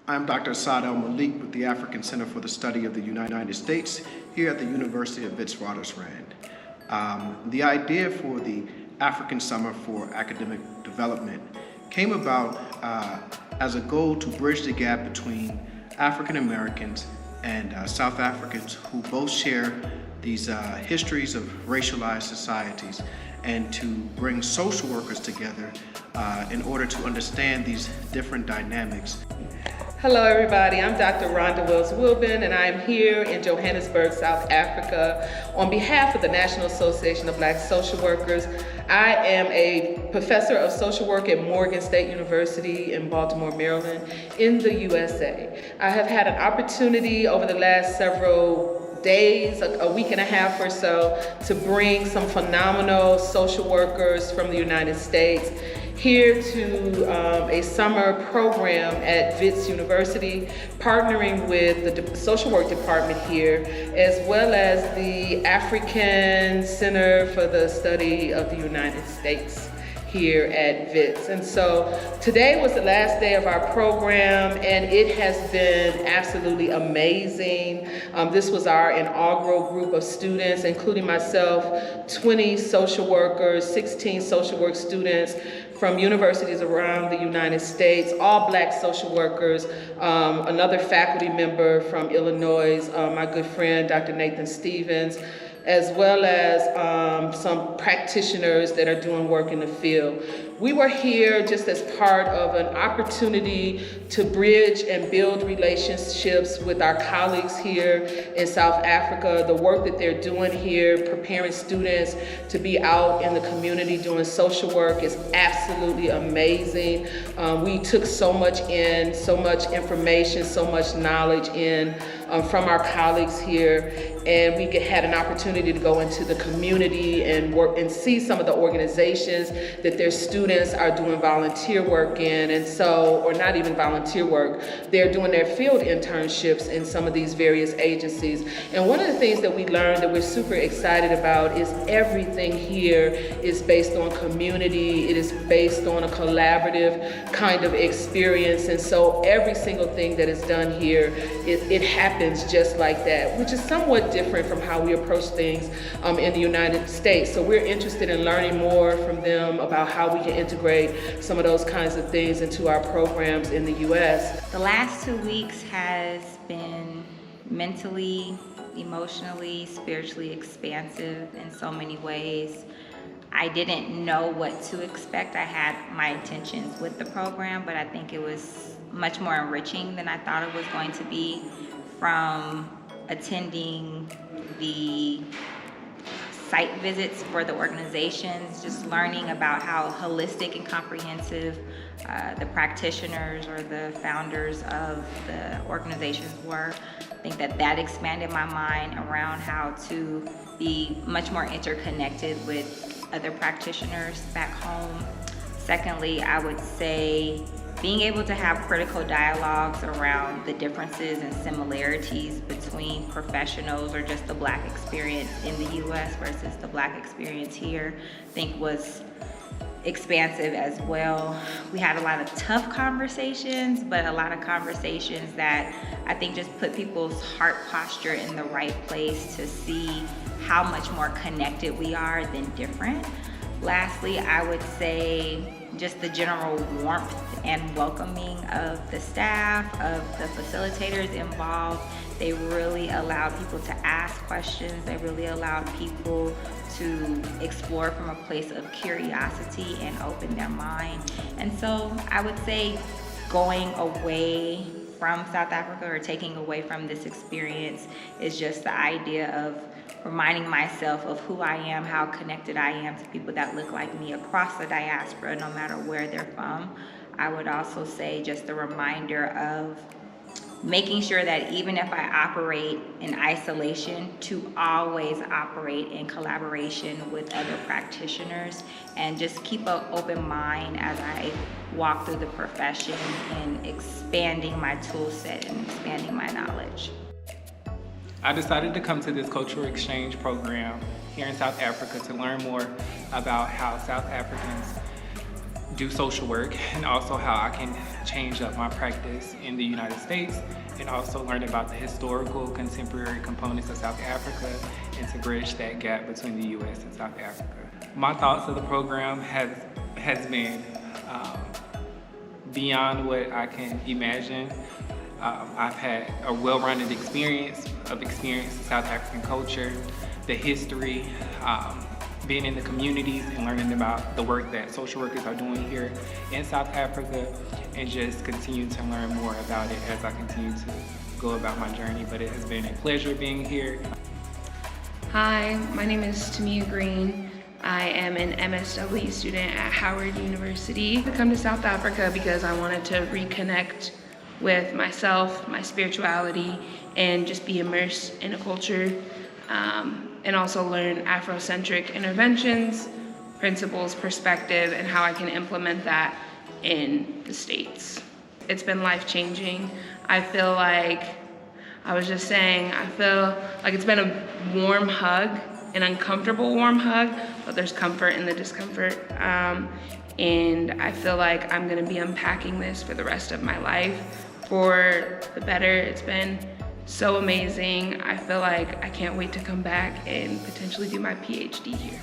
I'm Dr. Asad El-Malik with the African Center for the Study of the United States here at the University of Witwatersrand. The idea for the African Summer for Academic Development came about as a goal to bridge the gap between African Americans and South Africans who both share these histories of racialized societies, and to bring social workers together in order to understand these different dynamics. Hello everybody, I'm Dr. Rhonda Wills-Wilbin, and I'm here in Johannesburg, South Africa on behalf of the National Association of Black Social Workers. I am a professor of social work at Morgan State University in Baltimore, Maryland in the USA. I have had an opportunity over the last several days, a week and a half or so, to bring some phenomenal social workers from the United States here to a summer program at Wits University, partnering with the social work department here, as well as the African Center for the Study of the United States here at Wits. And so today was the last day of our program, and it has been absolutely amazing. This was our inaugural group of students, including myself, 20 social workers, 16 social work students from universities around the United States, all Black social workers, another faculty member from Illinois, my good friend, Dr. Nathan Stevens, as well as some practitioners that are doing work in the field. We were here just as part of an opportunity to bridge and build relationships with our colleagues here in South Africa. The work that they're doing here, preparing students to be out in the community doing social work, is absolutely amazing. We took so much in, so much information, so much knowledge in from our colleagues here, and we had an opportunity to go into the community and work and see some of the organizations that their students are doing volunteer work in, and so, or not even volunteer work, they're doing their field internships in some of these various agencies. And one of the things that we learned that we're super excited about is everything here is based on community, it is based on a collaborative kind of experience, and so every single thing that is done here, it happens just like that, which is somewhat different from how we approach things in the United States. So we're interested in learning more from them about how we can integrate some of those kinds of things into our programs in the US. The last 2 weeks has been mentally, emotionally, spiritually expansive in so many ways. I didn't know what to expect. I had my intentions with the program, but I think it was much more enriching than I thought it was going to be. From attending the site visits for the organizations, just learning about how holistic and comprehensive the practitioners or the founders of the organizations were. I think that expanded my mind around how to be much more interconnected with other practitioners back home. Secondly, I would say being able to have critical dialogues around the differences and similarities between professionals or just the Black experience in the US versus the Black experience here, I think was expansive as well. We had a lot of tough conversations, but a lot of conversations that I think just put people's heart posture in the right place to see how much more connected we are than different. Lastly, I would say just the general warmth and welcoming of the staff, of the facilitators involved. They really allowed people to ask questions. They really allowed people to explore from a place of curiosity and open their mind. And so I would say going away from South Africa or taking away from this experience is just the idea of reminding myself of who I am, how connected I am to people that look like me across the diaspora, no matter where they're from. I would also say just the reminder of making sure that even if I operate in isolation, to always operate in collaboration with other practitioners, and just keep an open mind as I walk through the profession and expanding my tool set and expanding my knowledge. I decided to come to this cultural exchange program here in South Africa to learn more about how South Africans do social work, and also how I can change up my practice in the United States, and also learn about the historical contemporary components of South Africa and to bridge that gap between the US and South Africa. My thoughts of the program has been beyond what I can imagine. I've had a well-rounded experience of South African culture, the history, being in the communities and learning about the work that social workers are doing here in South Africa, and just continue to learn more about it as I continue to go about my journey. But it has been a pleasure being here. Hi, my name is Tamia Green. I am an MSW student at Howard University. I come to South Africa because I wanted to reconnect with myself, my spirituality, and just be immersed in a culture, and also learn Afrocentric interventions, principles, perspective, and how I can implement that in the States. It's been life-changing. I feel like, I was just saying, I feel like it's been a warm hug, an uncomfortable warm hug, but there's comfort in the discomfort. And I feel like I'm gonna be unpacking this for the rest of my life for the better. It's been so amazing. I feel like I can't wait to come back and potentially do my PhD here.